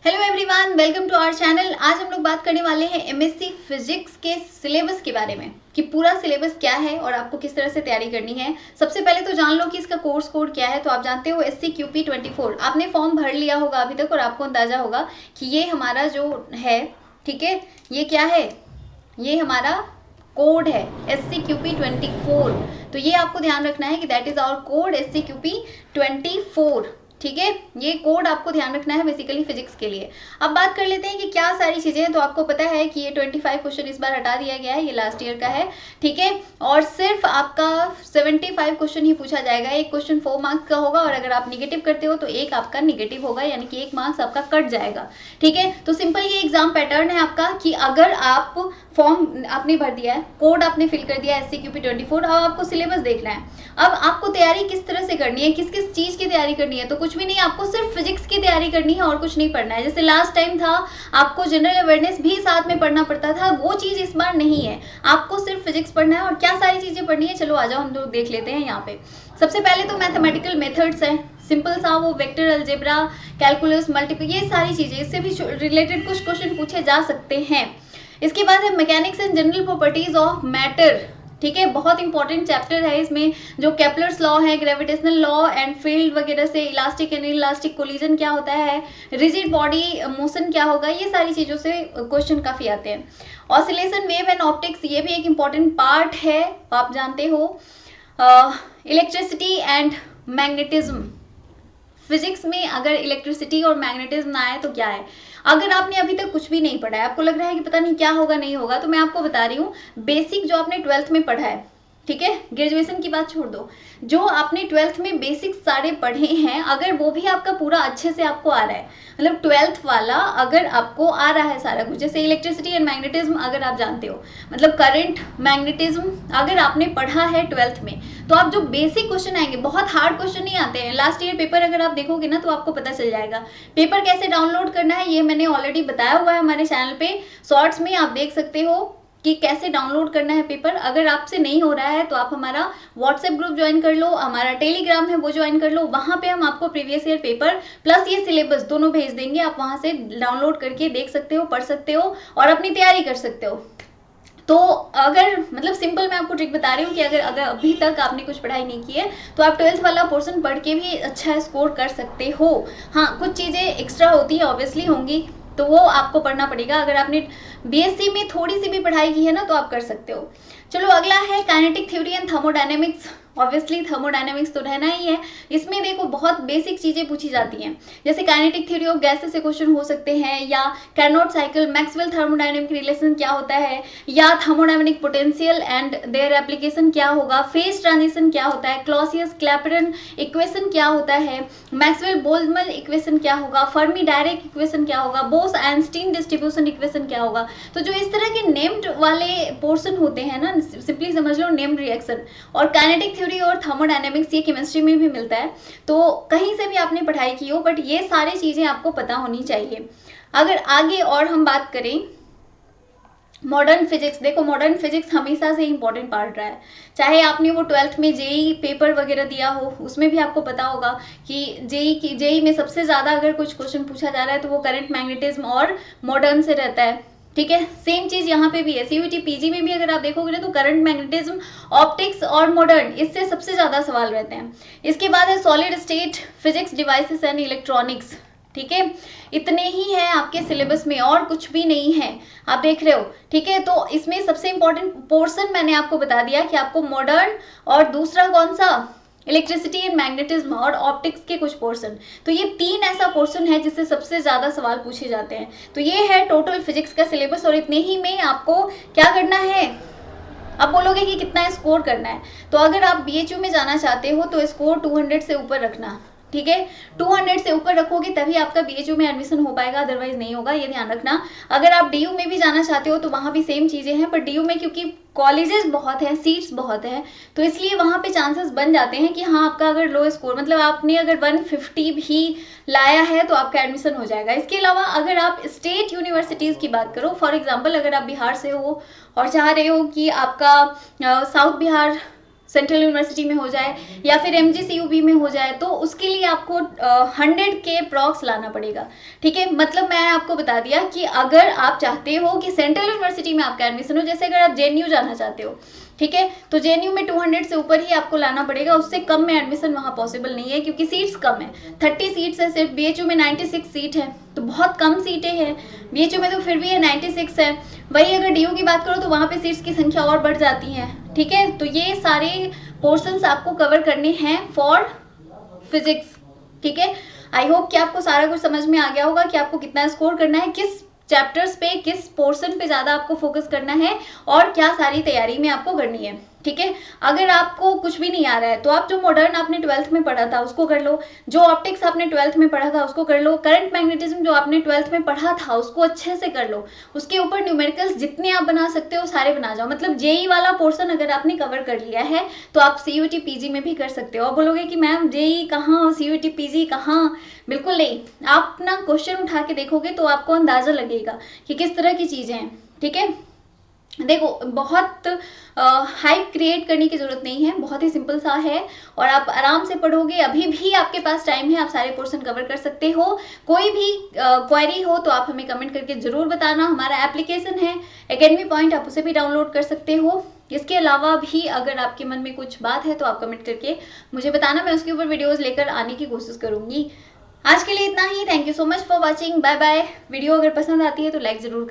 Hello everyone, welcome to our channel. आज हम लोग बात करने वाले हैं एमएससी फिजिक्स के सिलेबस के बारे में कि पूरा सिलेबस क्या है और आपको किस तरह से तैयारी करनी है। सबसे पहले तो जान लो कि इसका कोर्स कोड क्या है। तो आप जानते हो SCQP24 आपने फॉर्म भर लिया होगा अभी तक और आपको अंदाजा होगा कि ये हमारा जो है, ठीक है, ये क्या है, ये हमारा कोड है SCQP24। तो ये आपको ध्यान रखना है कि that is our code SCQP24, ठीक है। ये कोड आपको ध्यान रखना है बेसिकली फिजिक्स के लिए। अब बात कर लेते हैं कि क्या सारी चीजें हैं। तो आपको पता है कि ये 25 क्वेश्चन इस बार हटा दिया गया है, ये लास्ट ईयर का है, ठीक है। और सिर्फ आपका 75 क्वेश्चन ही पूछा जाएगा। एक क्वेश्चन 4 मार्क्स का होगा और अगर आप निगेटिव करते हो तो एक आपका निगेटिव होगा, यानी कि 1 मार्क्स आपका कट जाएगा, ठीक है। तो सिंपल ये एग्जाम पैटर्न है आपका कि अगर आप फॉर्म आपने भर दिया है, कोड आपने फिल कर दिया है SCQP24, अब आपको सिलेबस देखना है। अब आपको तैयारी किस तरह से करनी है, किस किस चीज की तैयारी करनी है। तो कुछ भी नहीं, आपको सिर्फ फिजिक्स की तैयारी करनी है और कुछ नहीं पढ़ना है। जैसे लास्ट टाइम था आपको जनरल अवेयरनेस भी साथ में पढ़ना पड़ता था, वो चीज इस बार नहीं है। आपको सिर्फ फिजिक्स पढ़ना है। और क्या सारी चीजें पढ़नी है, चलो आ जाओ हम लोग देख लेते हैं। यहाँ पे सबसे पहले तो मैथमेटिकल मेथड्स है, सिंपल सा, वो वेक्टर अलजेब्रा, कैलकुलस, मल्टीपल, ये सारी चीजें, इससे भी रिलेटेड कुछ क्वेश्चन पूछे जा सकते हैं। इसके बाद है mechanics and general properties of matter, ठीक है, बहुत इंपॉर्टेंट चैप्टर है। इसमें जो केपलर्स लॉ है, ग्रेविटेशनल लॉ एंड फील्ड वगैरह से, इलास्टिक एंड इलास्टिक कोलिजन क्या होता है, रिजिड बॉडी मोशन क्या होगा, ये सारी चीजों से क्वेश्चन काफी आते हैं। ऑसिलेशन, वेव एंड ऑप्टिक्स, ये भी एक इंपॉर्टेंट पार्ट है, आप जानते हो। इलेक्ट्रिसिटी एंड मैग्नेटिज्म, फिजिक्स में अगर इलेक्ट्रिसिटी और मैग्नेटिज्म ना आए तो क्या है। अगर आपने अभी तक कुछ भी नहीं पढ़ा है, आपको लग रहा है कि पता नहीं क्या होगा नहीं होगा, तो मैं आपको बता रही हूँ बेसिक जो आपने 12th में पढ़ा है, ठीक है, ग्रेजुएशन की बात छोड़ दो, जो आपने 12th में बेसिक सारे पढ़े हैं, अगर वो भी आपका पूरा अच्छे से आपको आ रहा है, मतलब 12th वाला अगर आपको आ रहा है सारा कुछ, जैसे इलेक्ट्रिसिटी एंड मैग्नेटिज्म अगर आप जानते हो, मतलब करंट, मैग्नेटिज्म अगर आपने पढ़ा है 12th में, तो आप जो बेसिक क्वेश्चन आएंगे, बहुत हार्ड क्वेश्चन नहीं आते हैं। लास्ट ईयर पेपर अगर आप देखोगे ना तो आपको पता चल जाएगा। पेपर कैसे डाउनलोड करना है ये मैंने ऑलरेडी बताया हुआ है हमारे चैनल पे, शॉर्ट्स में आप देख सकते हो कि कैसे डाउनलोड करना है पेपर। अगर आपसे नहीं हो रहा है तो आप हमारा व्हाट्सएप ग्रुप ज्वाइन कर लो, हमारा टेलीग्राम है वो ज्वाइन कर लो, वहां पे हम आपको प्रीवियस ईयर पेपर प्लस ये सिलेबस दोनों भेज देंगे। आप वहां से डाउनलोड करके देख सकते हो, पढ़ सकते हो और अपनी तैयारी कर सकते हो। तो अगर मतलब सिंपल मैं आपको ट्रिक बता रही हूँ कि अगर अभी तक आपने कुछ पढ़ाई नहीं की है तो आप 12th वाला पोर्शन पढ़ के भी अच्छा स्कोर कर सकते हो। हाँ, कुछ चीज़ें एक्स्ट्रा होती है, ऑब्वियसली होंगी, तो वो आपको पढ़ना पड़ेगा। अगर आपने BSc में थोड़ी सी भी पढ़ाई की है ना तो आप कर सकते हो। चलो अगला है kinetic theory and thermodynamics. Obviously thermodynamics तो रहना ही है। इसमें देखो बहुत बेसिक चीजें पूछी जाती हैं, जैसे काइनेटिक थ्योरी ऑफ गैसेस से क्वेश्चन हो सकते हैं, या Carnot cycle, Maxwell thermodynamic relation क्या होता है, या thermodynamic potential and their application क्या होगा, फेज ट्रांजिशन क्या होता है, क्लॉसियस क्लैपेरन इक्वेशन क्या होता है, मैक्सवेल बोल्ट्जमैन इक्वेशन क्या होगा, फर्मी डायरेक्ट इक्वेशन क्या होगा, बोस आइंस्टीन डिस्ट्रीब्यूशन इक्वेशन क्या होगा। तो जो इस तरह के नेम्ड वाले पोर्शन होते हैं ना, सिंपली समझ लो नेम्ड रिएक्शन। और काइनेटिक थ्योरी और थर्मोडायनेमिक्स ये केमिस्ट्री में भी मिलता है, तो कहीं से भी आपने पढ़ाई की हो, बट ये सारी चीजें आपको पता होनी चाहिए। अगर आगे और हम बात करें मॉडर्न फिजिक्स, देखो मॉडर्न फिजिक्स हमेशा से इंपॉर्टेंट पार्ट रहा है। चाहे आपने वो 12th में जेई पेपर वगैरह दिया हो, उसमें भी आपको पता होगा कि जेई में सबसे ज्यादा अगर कुछ क्वेश्चन पूछा जा रहा है तो वो करंट, मैग्नेटिज्म और मॉडर्न से रहता है, ठीक है। सेम चीज यहाँ पे भी है, CUET PG में भी अगर आप देखोगे ना तो करंट, मैग्नेटिज्म, ऑप्टिक्स और मॉडर्न, इससे सबसे ज्यादा सवाल रहते हैं। इसके बाद है solid state physics, devices and electronics, ठीक है। इतने ही है आपके सिलेबस में और कुछ भी नहीं है, आप देख रहे हो, ठीक है। तो इसमें सबसे इंपॉर्टेंट पोर्शन मैंने आपको बता दिया कि आपको मॉडर्न और दूसरा कौन सा, इलेक्ट्रिसिटी एंड मैग्नेटिज्म और ऑप्टिक्स के कुछ पोर्शन। तो ये 3 ऐसा पोर्शन है जिससे सबसे ज्यादा सवाल पूछे जाते हैं। तो ये है टोटल फिजिक्स का सिलेबस और इतने ही में आपको क्या करना है। अब बोलोगे कि कितना स्कोर करना है, तो अगर आप BHU में जाना चाहते हो तो स्कोर 200 से ऊपर रखना, ठीक है। 200 से ऊपर रखोगे तभी आपका BHU में एडमिशन हो पाएगा, अदरवाइज नहीं होगा, ये ध्यान रखना। अगर आप DU में भी जाना चाहते हो तो वहां भी सेम चीजें हैं, पर DU में क्योंकि कॉलेजेस बहुत हैं, सीट्स बहुत हैं, तो इसलिए वहां पे चांसेस बन जाते हैं कि हाँ आपका अगर लो स्कोर, मतलब आपने अगर 150 भी लाया है तो आपका एडमिशन हो जाएगा। इसके अलावा अगर आप स्टेट यूनिवर्सिटीज की बात करो, फॉर एग्जाम्पल अगर आप बिहार से हो और चाह रहे हो कि आपका साउथ बिहार सेंट्रल यूनिवर्सिटी में हो जाए या फिर MGCUB में हो जाए, तो उसके लिए आपको 100K प्रॉक्स लाना पड़ेगा। ठीक है, मतलब मैं आपको बता दिया कि अगर आप चाहते हो कि सेंट्रल यूनिवर्सिटी में आपका एडमिशन हो, जैसे अगर आप JNU जाना चाहते हो, ठीक है, तो JNU में 200 से ऊपर ही आपको लाना पड़ेगा, उससे कम में एडमिशन वहाँ पॉसिबल नहीं है क्योंकि सीट्स कम है। 30 सीट्स है सिर्फ, BHU में 96 सीट है, तो बहुत कम सीटें हैं। BHU में तो फिर भी है 96 है। वही अगर DU की बात करो तो वहाँ पे सीट्स की संख्या और बढ़ जाती है। ठीक है, तो ये सारे पोर्शंस आपको कवर करने हैं फॉर फिजिक्स। ठीक है, आई होप कि आपको सारा कुछ समझ में आ गया होगा कि आपको कितना स्कोर करना है, किस चैप्टर्स पे, किस पोर्शन पे ज़्यादा आपको फोकस करना है और क्या सारी तैयारी में आपको करनी है। ठीक है, अगर आपको कुछ भी नहीं आ रहा है तो आप जो मॉडर्न आपने 12th में पढ़ा था उसको कर लो, जो ऑप्टिक्स आपने 12th में पढ़ा था उसको कर लो, करंट मैग्नेटिज्म जो आपने 12th में पढ़ा था उसको अच्छे से कर लो, उसके ऊपर न्यूमेरिकल्स जितने आप बना सकते हो सारे बना जाओ। मतलब JEE वाला पोर्शन अगर आपने कवर कर लिया है तो आप CUET PG में भी कर सकते हो। आप बोलोगे कि मैम JEE कहाँ, CUET PG कहाँ, बिल्कुल नहीं, आप ना क्वेश्चन उठा के देखोगे तो आपको अंदाजा लगेगा कि किस तरह की चीजें हैं। ठीक है, देखो बहुत हाइप क्रिएट करने की जरूरत नहीं है, बहुत ही सिंपल सा है और आप आराम से पढ़ोगे, अभी भी आपके पास टाइम है, आप सारे पोर्शन कवर कर सकते हो। कोई भी क्वेरी हो तो आप हमें कमेंट करके जरूर बताना। हमारा एप्लीकेशन है एकेडमी पॉइंट, आप उसे भी डाउनलोड कर सकते हो। इसके अलावा भी अगर आपके मन में कुछ बात है तो आप कमेंट करके मुझे बताना, मैं उसके ऊपर वीडियोज लेकर आने की कोशिश करूंगी। आज के लिए इतना ही, thank you so much for watching, bye bye. Video अगर पसंद आती है तो लाइक जरूर